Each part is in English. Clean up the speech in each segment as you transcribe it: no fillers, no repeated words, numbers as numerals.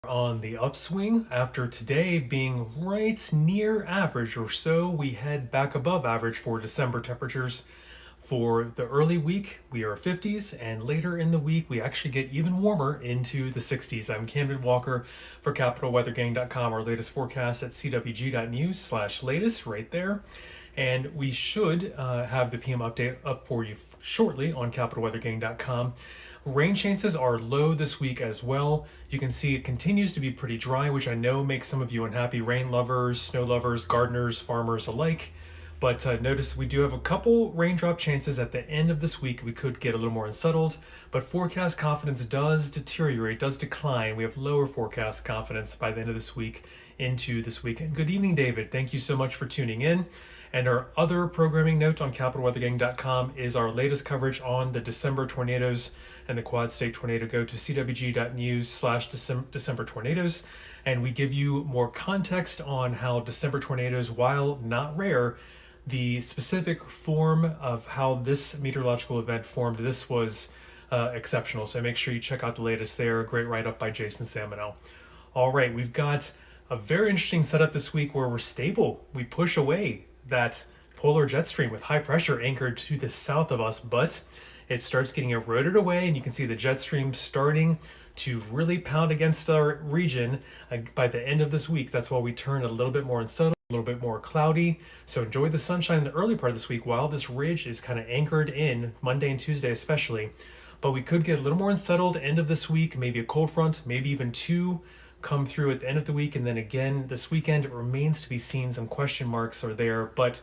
On the upswing after today being right near average or so. We head back above average for December temperatures. For the early week, we are 50s, and later in the week, we actually get even warmer into the 60s. I'm Camden Walker for CapitalWeatherGang.com, our latest forecast at CWG.news/latest right there. And we should have the PM update up for you shortly on CapitalWeatherGang.com. Rain chances are low this week as well. You can see it continues to be pretty dry, which I know makes some of you unhappy, rain lovers, snow lovers, gardeners, farmers alike. But notice we do have a couple raindrop chances at the end of this week. We could get a little more unsettled, but forecast confidence does deteriorate, does decline. We have lower forecast confidence by the end of this week into this weekend. Good evening, David. Thank you so much for tuning in. And our other programming note on CapitalWeatherGang.com is our latest coverage on the December tornadoes and the quad state tornado. Go to CWG.news/DecemberTornadoes, and we give you more context on how December tornadoes, while not rare, the specific form of how this meteorological event formed, this was exceptional. So make sure you check out the latest there. A great write-up by Jason Salmonell. All right, we've got a very interesting setup this week where we're stable. We push away that polar jet stream with high pressure anchored to the south of us, but it starts getting eroded away, and you can see the jet stream starting to really pound against our region by the end of this week. That's why we turn a little bit more unsettled, a little bit more cloudy. So enjoy the sunshine in the early part of this week while this ridge is kind of anchored in, Monday and Tuesday especially. But we could get a little more unsettled end of this week, maybe a cold front, maybe even two come through at the end of the week, and then again this weekend. It remains to be seen. Some question marks are there, but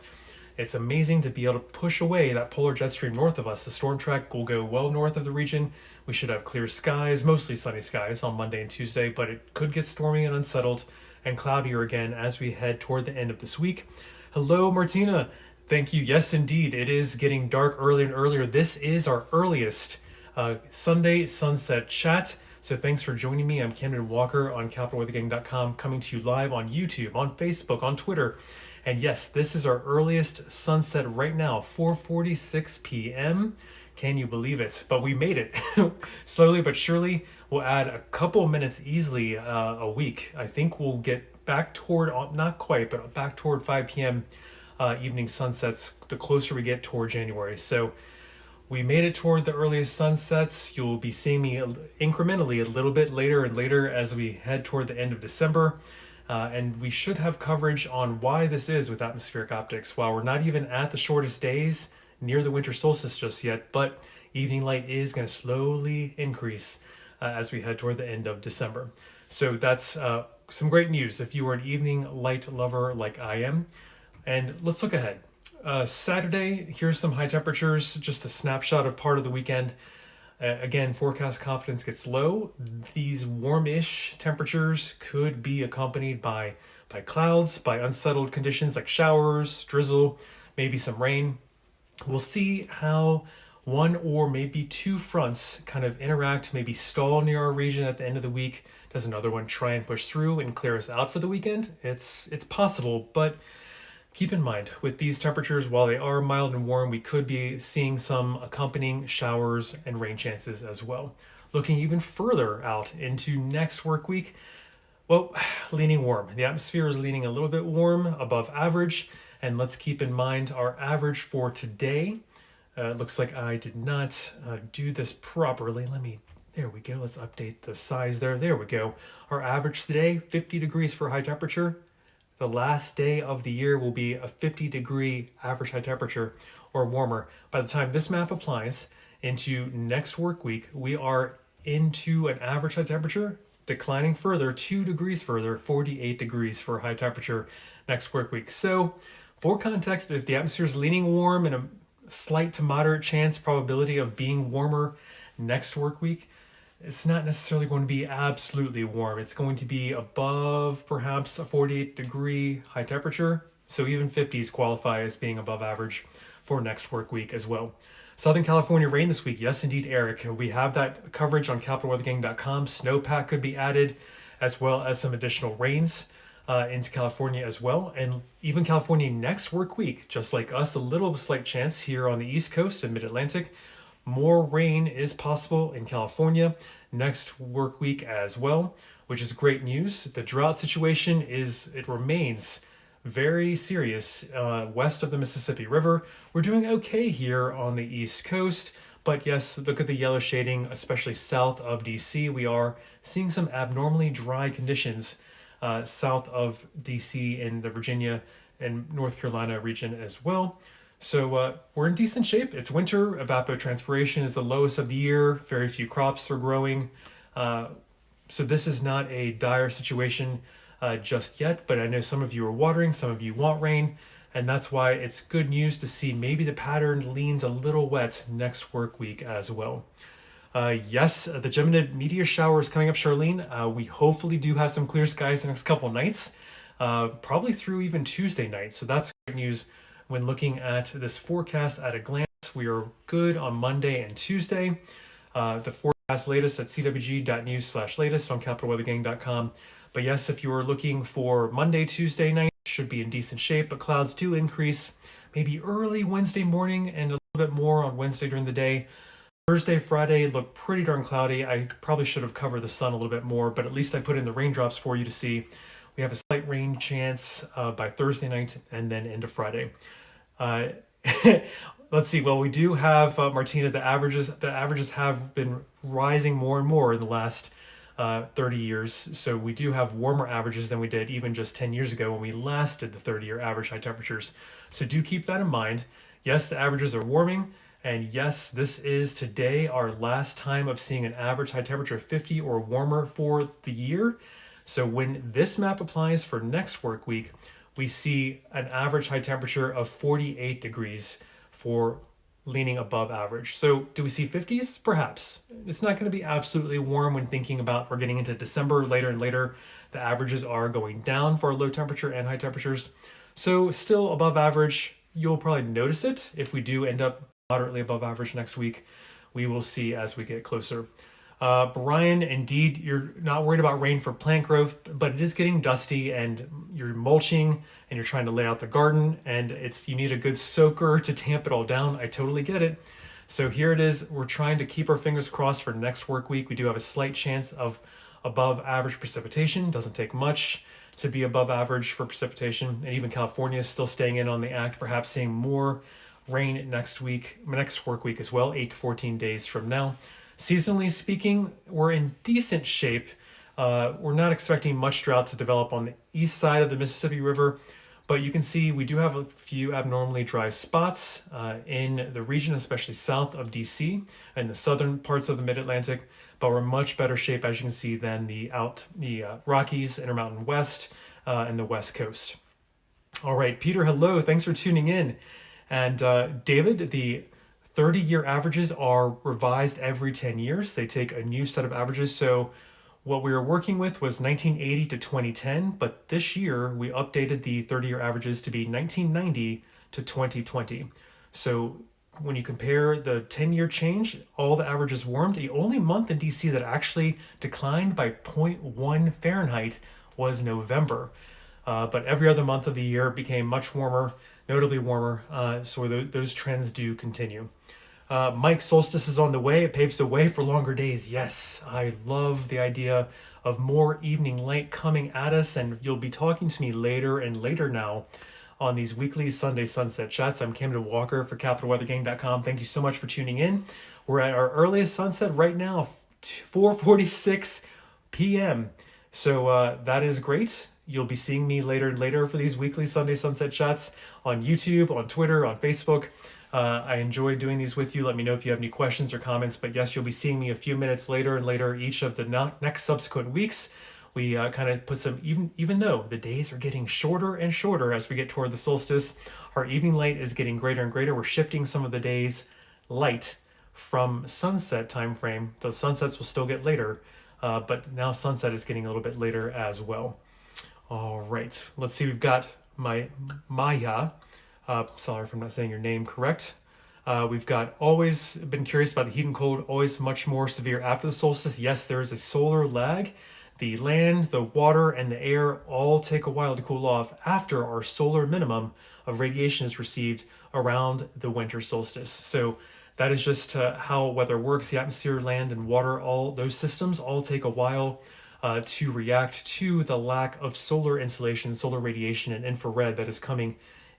it's amazing to be able to push away that polar jet stream north of us. The storm track will go well north of the region. We should have clear skies, mostly sunny skies on Monday and Tuesday, but it could get stormy and unsettled and cloudier again as we head toward the end of this week. Hello, Martina. Thank you. Yes, indeed. It is getting dark earlier and earlier. This is our earliest Sunday sunset chat. So thanks for joining me. I'm Camden Walker on CapitalWeatherGang.com, coming to you live on YouTube, on Facebook, on Twitter. And yes, this is our earliest sunset right now, 4:46 p.m. Can you believe it? But we made it. Slowly but surely, we'll add a couple minutes easily a week. I think we'll get back toward, not quite, but back toward 5 p.m. Evening sunsets the closer we get toward January. So we made it toward the earliest sunsets. You'll be seeing me incrementally a little bit later and later as we head toward the end of December. And we should have coverage on why this is with atmospheric optics. While we're not even at the shortest days near the winter solstice just yet, but evening light is going to slowly increase as we head toward the end of December. So that's some great news if you are an evening light lover like I am. And let's look ahead. Saturday, here's some high temperatures, just a snapshot of part of the weekend. Again, forecast confidence gets low. These warmish temperatures could be accompanied by clouds, by unsettled conditions like showers, drizzle, maybe some rain. We'll see how one or maybe two fronts kind of interact, maybe stall near our region at the end of the week. Does another one try and push through and clear us out for the weekend? It's possible, but keep in mind, with these temperatures, while they are mild and warm, we could be seeing some accompanying showers and rain chances as well. Looking even further out into next work week, well, leaning warm. The atmosphere is leaning a little bit warm, above average. And let's keep in mind our average for today. It looks like I did not do this properly. There we go. Let's update the size there. There we go. Our average today, 50 degrees for high temperature. The last day of the year will be a 50-degree average high temperature or warmer. By the time this map applies into next work week, we are into an average high temperature, declining further, 2 degrees further, 48 degrees for high temperature next work week. So for context, if the atmosphere is leaning warm and a slight to moderate chance probability of being warmer next work week, it's not necessarily going to be absolutely warm. It's going to be above perhaps a 48-degree high temperature. So even 50s qualify as being above average for next work week as well. Southern California rain this week. Yes, indeed, Eric. We have that coverage on CapitalWeatherGang.com. Snowpack could be added, as well as some additional rains into California as well. And even California next work week, just like us, a little slight chance here on the East Coast and Mid-Atlantic. More rain is possible in California next work week as well. which is great news. The drought situation it remains very serious west of the Mississippi River. We're doing okay here on the East Coast, but yes, look at the yellow shading, especially south of DC. We are seeing some abnormally dry conditions south of DC in the Virginia and North Carolina region as well. So we're in decent shape. It's winter. Evapotranspiration is the lowest of the year. Very few crops are growing. So this is not a dire situation just yet, but I know some of you are watering, some of you want rain, and that's why it's good news to see maybe the pattern leans a little wet next work week as well. Yes, the Geminid meteor shower is coming up, Charlene. We hopefully do have some clear skies the next couple nights, probably through even Tuesday night. So that's great news when looking at this forecast at a glance. We are good on Monday and Tuesday. The forecast latest at CWG.news/latest on capitalweathergang.com. But yes, if you are looking for Monday, Tuesday night, should be in decent shape, but clouds do increase maybe early Wednesday morning and a little bit more on Wednesday during the day. Thursday, Friday look pretty darn cloudy. I probably should have covered the sun a little bit more, but at least I put in the raindrops for you to see. We have a slight rain chance by Thursday night and then into Friday. Let's see. Well, we do have, Martina, the averages have been rising more and more in the last 30 years. So we do have warmer averages than we did even just 10 years ago when we last did the 30-year average high temperatures. So do keep that in mind. Yes, the averages are warming. And yes, this is today our last time of seeing an average high temperature of 50 or warmer for the year. So when this map applies for next work week, we see an average high temperature of 48 degrees for leaning above average. So do we see 50s? Perhaps. It's not going to be absolutely warm when thinking about we're getting into December later and later. The averages are going down for low temperature and high temperatures. So still above average. You'll probably notice it if we do end up moderately above average next week. We will see as we get closer. Brian, indeed, you're not worried about rain for plant growth, but it is getting dusty and you're mulching and you're trying to lay out the garden and you need a good soaker to tamp it all down. I totally get it. So here it is. We're trying to keep our fingers crossed for next work week. We do have a slight chance of above average precipitation. Doesn't take much to be above average for precipitation. And even California is still staying in on the act, perhaps seeing more rain next work week as well, 8 to 14 days from now. Seasonally speaking, we're in decent shape. We're not expecting much drought to develop on the east side of the Mississippi River, but you can see we do have a few abnormally dry spots in the region, especially south of DC and the southern parts of the Mid-Atlantic, but we're in much better shape, as you can see, than the Rockies, Intermountain West, and the West Coast. All right, Peter, hello. Thanks for tuning in. And David, the 30-year averages are revised every 10 years. They take a new set of averages. So what we were working with was 1980 to 2010, but this year we updated the 30-year averages to be 1990 to 2020. So when you compare the 10-year change, all the averages warmed. The only month in DC that actually declined by 0.1 Fahrenheit was November. But every other month of the year became much warmer, notably warmer, so those trends do continue. Mike, solstice is on the way. It paves the way for longer days. Yes, I love the idea of more evening light coming at us, and you'll be talking to me later and later now on these weekly Sunday sunset chats. I'm Camden Walker for CapitalWeatherGang.com. Thank you so much for tuning in. We're at our earliest sunset right now, 4:46 p.m. So that is great. You'll be seeing me later and later for these weekly Sunday sunset chats on YouTube, on Twitter, on Facebook. I enjoy doing these with you. Let me know if you have any questions or comments. But yes, you'll be seeing me a few minutes later and later each of the next subsequent weeks. We kind of put some, even though the days are getting shorter and shorter as we get toward the solstice, our evening light is getting greater and greater. We're shifting some of the day's light from sunset time frame. Those sunsets will still get later, but now sunset is getting a little bit later as well. All right, let's see. We've got Maya. Sorry if I'm not saying your name correct. We've got always been curious about the heat and cold, always much more severe after the solstice. Yes, there is a solar lag. The land, the water, and the air all take a while to cool off after our solar minimum of radiation is received around the winter solstice. So that is just how weather works. The atmosphere, land, and water, all those systems all take a while to react to the lack of solar insolation, solar radiation, and infrared that is coming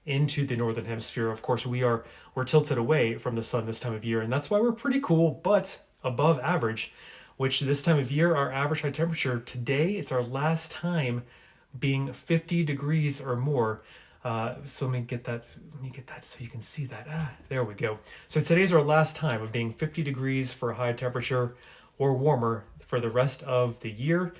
into the northern hemisphere. Of course, we're tilted away from the sun this time of year, and that's why we're pretty cool, but above average. Which this time of year, our average high temperature today, it's our last time being 50 degrees or more. So let me get that so you can see that. There we go. So today's our last time of being 50 degrees for a high temperature or warmer for the rest of the year.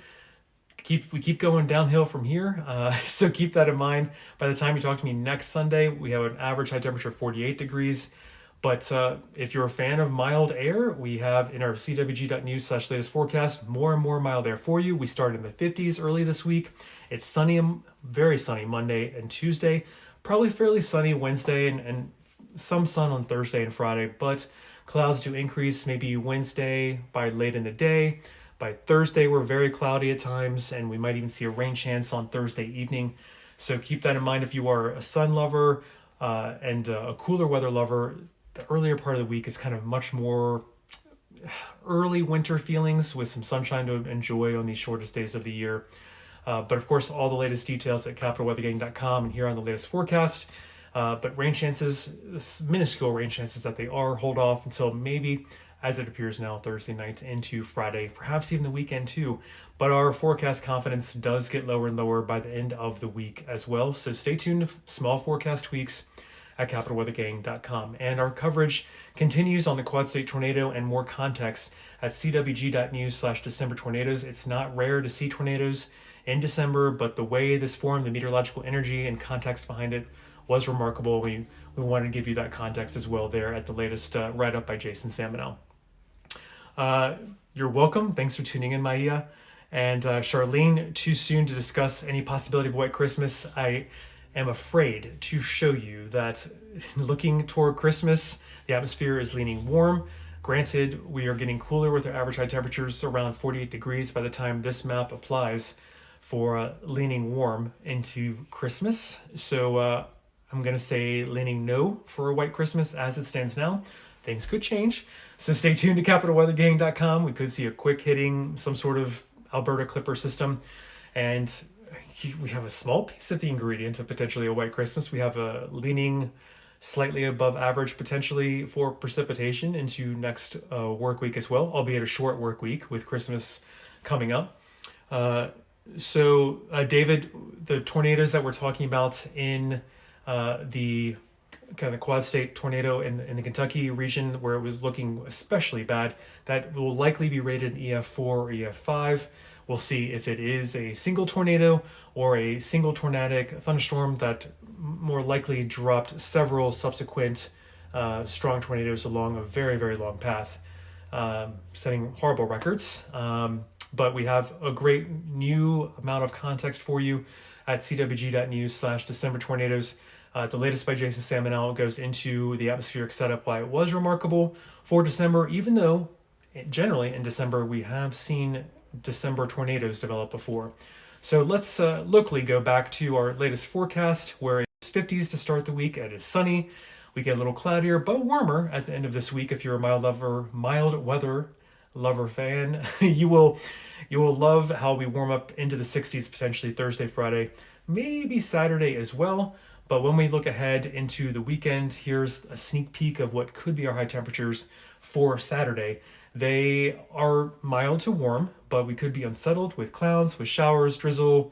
We keep going downhill from here. So keep that in mind. By the time you talk to me next Sunday, we have an average high temperature of 48 degrees. But if you're a fan of mild air, we have in our CWG.news/latest forecast more and more mild air for you. We started in the 50s early this week. It's sunny, very sunny Monday and Tuesday. Probably fairly sunny Wednesday and some sun on Thursday and Friday. But clouds do increase maybe Wednesday by late in the day. By Thursday, we're very cloudy at times, and we might even see a rain chance on Thursday evening. So keep that in mind if you are a sun lover and a cooler weather lover. The earlier part of the week is kind of much more early winter feelings with some sunshine to enjoy on these shortest days of the year. But of course, all the latest details at capitalweathergang.com and here on the latest forecast. But rain chances, minuscule rain chances that they are, hold off until maybe, as it appears now, Thursday night into Friday, perhaps even the weekend too. But our forecast confidence does get lower and lower by the end of the week as well. So stay tuned to small forecast tweaks at capitalweathergang.com. And our coverage continues on the quad state tornado and more context at CWG.news/DecemberTornadoes. It's not rare to see tornadoes in December, but the way this formed, the meteorological energy and context behind it was remarkable. We wanted to give you that context as well there at the latest write-up by Jason Samanel. You're welcome. Thanks for tuning in, Maia. And Charlene, too soon to discuss any possibility of White Christmas. I am afraid to show you that looking toward Christmas, the atmosphere is leaning warm. Granted, we are getting cooler with our average high temperatures around 48 degrees by the time this map applies for leaning warm into Christmas. So I'm going to say leaning no for a White Christmas as it stands now. Things could change. So stay tuned to capitalweathergang.com. We could see a quick hitting some sort of Alberta Clipper system. And we have a small piece of the ingredient of potentially a White Christmas. We have a leaning slightly above average potentially for precipitation into next work week as well, albeit a short work week with Christmas coming up. So David, the tornadoes that we're talking about in the kind of quad state tornado in the Kentucky region where it was looking especially bad, that will likely be rated EF4 or EF5. We'll see if it is a single tornado or a single tornadic thunderstorm that more likely dropped several subsequent strong tornadoes along a very, very long path, setting horrible records. But we have a great new amount of context for you at CWG.news/DecemberTornadoes. The latest by Jason Samanel goes into the atmospheric setup, why it was remarkable for December, even though generally in December we have seen December tornadoes develop before. So let's locally go back to our latest forecast where it's 50s to start the week. It is sunny. We get a little cloudier but warmer at the end of this week. If you're a mild weather lover fan, you will love how we warm up into the 60s potentially Thursday, Friday, maybe Saturday as well. But when we look ahead into the weekend, here's a sneak peek of what could be our high temperatures for Saturday. They are mild to warm, but we could be unsettled with clouds, with showers, drizzle,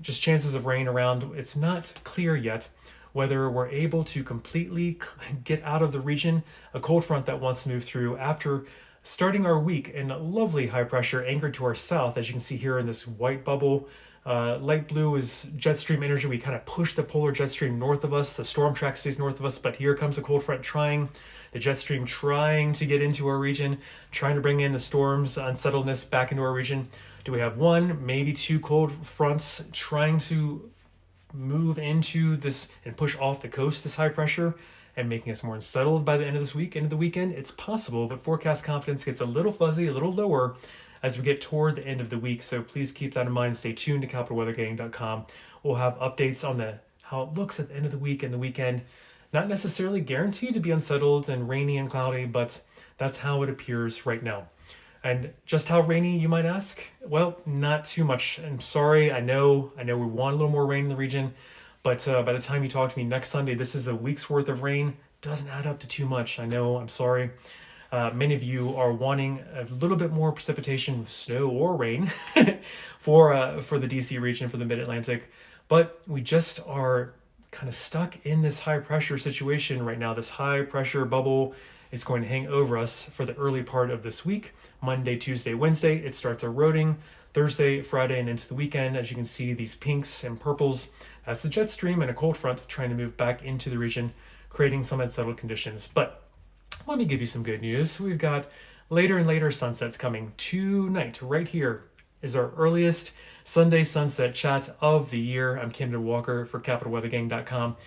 just chances of rain around. It's not clear yet whether we're able to completely get out of the region. A cold front that wants to move through after starting our week in lovely high pressure anchored to our south, as you can see here in this white bubble. Light blue is jet stream energy. We kind of push the polar jet stream north of us. The storm track stays north of us, but here comes a cold front trying, the jet stream trying to get into our region, trying to bring in the storms, unsettledness back into our region. Do we have one, maybe two cold fronts trying to move into this and push off the coast, this high pressure, and making us more unsettled by the end of this week, into the weekend? It's possible, but forecast confidence gets a little fuzzy, a little lower as we get toward the end of the week. So please keep that in mind and stay tuned to capitalweathergang.com. We'll have updates on how it looks at the end of the week and the weekend. Not necessarily guaranteed to be unsettled and rainy and cloudy, but that's how it appears right now. And just how rainy, you might ask? Well, not too much. I'm sorry. I know we want a little more rain in the region, but by the time you talk to me next Sunday, this is a week's worth of rain. Doesn't add up to too much. I know. I'm sorry. Many of you are wanting a little bit more precipitation, snow or rain, for the DC region, for the Mid-Atlantic, but we just are kind of stuck in this high pressure situation right now. This high pressure bubble is going to hang over us for the early part of this week. Monday, Tuesday, Wednesday, it starts eroding. Thursday, Friday, and into the weekend, as you can see, these pinks and purples. That's the jet stream and a cold front trying to move back into the region, creating some unsettled conditions. But let me give you some good news. We've got later and later sunsets coming tonight. Right here is our earliest Sunday sunset chat of the year. I'm Camden Walker for CapitalWeatherGang.com.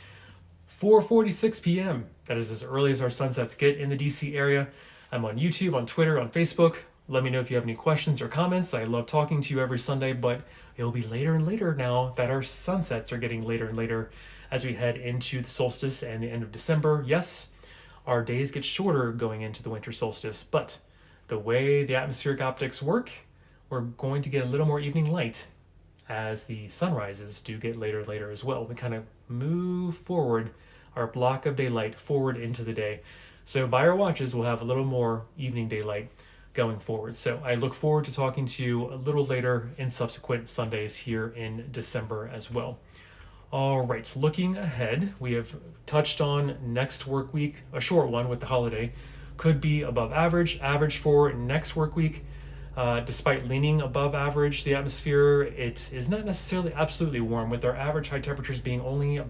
4:46 p.m. That is as early as our sunsets get in the DC area. I'm on YouTube, on Twitter, on Facebook. Let me know if you have any questions or comments. I love talking to you every Sunday, but it'll be later and later now that our sunsets are getting later and later as we head into the solstice and the end of December. Yes, our days get shorter going into the winter solstice, but the way the atmospheric optics work, we're going to get a little more evening light as the sunrises do get later and later as well. We kind of move forward our block of daylight forward into the day. So by our watches, we'll have a little more evening daylight going forward. So I look forward to talking to you a little later in subsequent Sundays here in December as well. All right, looking ahead, we have touched on next work week, a short one with the holiday, could be above average. Average for next work week, despite leaning above average, the atmosphere, it is not necessarily absolutely warm, with our average high temperatures being only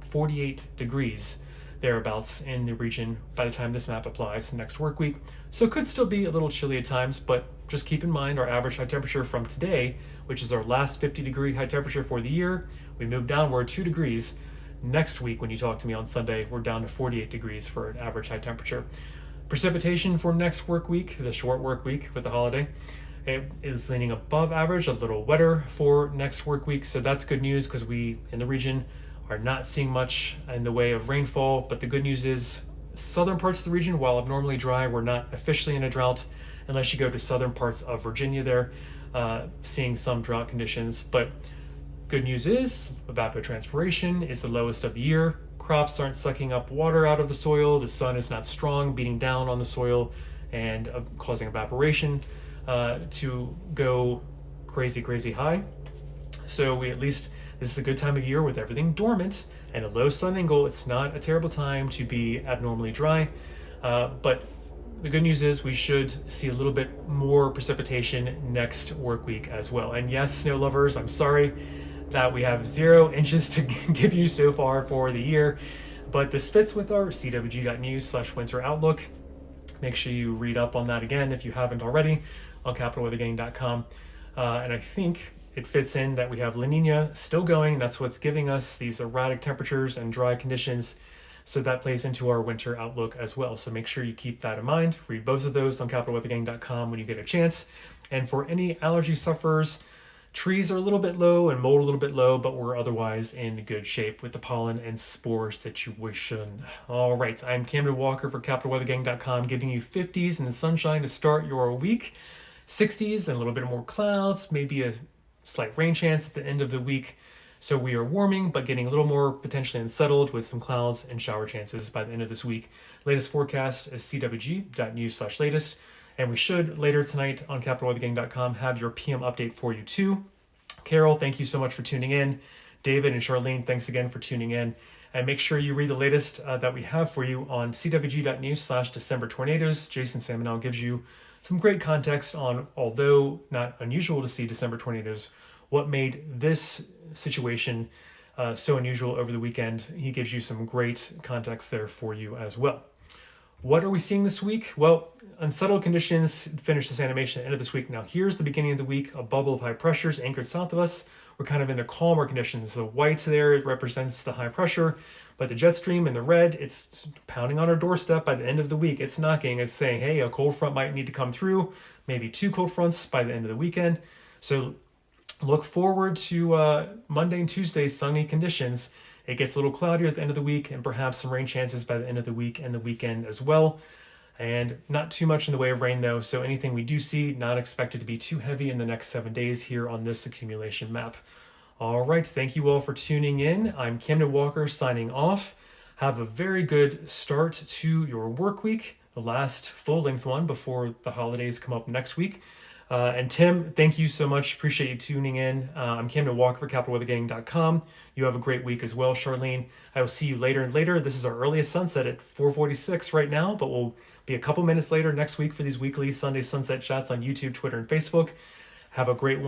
48 degrees thereabouts in the region by the time this map applies next work week. So it could still be a little chilly at times, but just keep in mind our average high temperature from today, which is our last 50-degree high temperature for the year. We move downward 2 degrees. Next week, when you talk to me on Sunday, we're down to 48 degrees for an average high temperature. Precipitation for next work week, the short work week with the holiday, it is leaning above average, a little wetter for next work week. So that's good news because we in the region are not seeing much in the way of rainfall. But the good news is southern parts of the region, while abnormally dry, we're not officially in a drought unless you go to southern parts of Virginia there, seeing some drought conditions. But good news is evapotranspiration is the lowest of the year. Crops aren't sucking up water out of the soil. The sun is not strong, beating down on the soil and causing evaporation to go crazy high. So this is a good time of year with everything dormant and a low sun angle. It's not a terrible time to be abnormally dry, but the good news is we should see a little bit more precipitation next work week as well. And yes, snow lovers, I'm sorry that we have 0 inches to give you so far for the year, but this fits with our CWG.news/winter outlook. Make sure you read up on that again if you haven't already on CapitalWeatherGang.com. And I think it fits in that we have La Nina still going. That's what's giving us these erratic temperatures and dry conditions. So that plays into our winter outlook as well. So make sure you keep that in mind. Read both of those on CapitalWeatherGang.com when you get a chance. And for any allergy sufferers, trees are a little bit low and mold a little bit low, but we're otherwise in good shape with the pollen and spore situation. All right, I'm Camden Walker for CapitalWeatherGang.com, giving you 50s and the sunshine to start your week, 60s and a little bit more clouds, maybe a slight rain chance at the end of the week. So we are warming, but getting a little more potentially unsettled with some clouds and shower chances by the end of this week. Latest forecast is CWG.news/latest. And we should later tonight on CapitalWeatherGang.com have your PM update for you too. Carol, thank you so much for tuning in. David and Charlene, thanks again for tuning in. And make sure you read the latest that we have for you on CWG.news/DecemberTornadoes. Jason Salmonell gives you some great context on, although not unusual to see December tornadoes, what made this situation so unusual over the weekend. He gives you some great context there for you as well. What are we seeing this week? Well, unsettled conditions finish this animation at the end of this week. Now here's the beginning of the week, a bubble of high pressures anchored south of us. We're kind of in the calmer conditions. The white there, it represents the high pressure, but the jet stream in the red, it's pounding on our doorstep by the end of the week. It's knocking, it's saying, hey, a cold front might need to come through, maybe 2 cold fronts by the end of the weekend. So look forward to Monday and Tuesday sunny conditions. It gets a little cloudier at the end of the week and perhaps some rain chances by the end of the week and the weekend as well. and not too much in the way of rain though. So anything we do see, not expected to be too heavy in the next 7 days here on this accumulation map. All right, thank you all for tuning in. I'm Camden Walker signing off. Have a very good start to your work week, the last full-length one before the holidays come up next week. And Tim, thank you so much. Appreciate you tuning in. I'm Camden Walker for CapitalWeatherGang.com. You have a great week as well, Charlene. I will see you later and later. This is our earliest sunset at 4:46 right now, but we'll be a couple minutes later next week for these weekly Sunday sunset chats on YouTube, Twitter, and Facebook. Have a great one.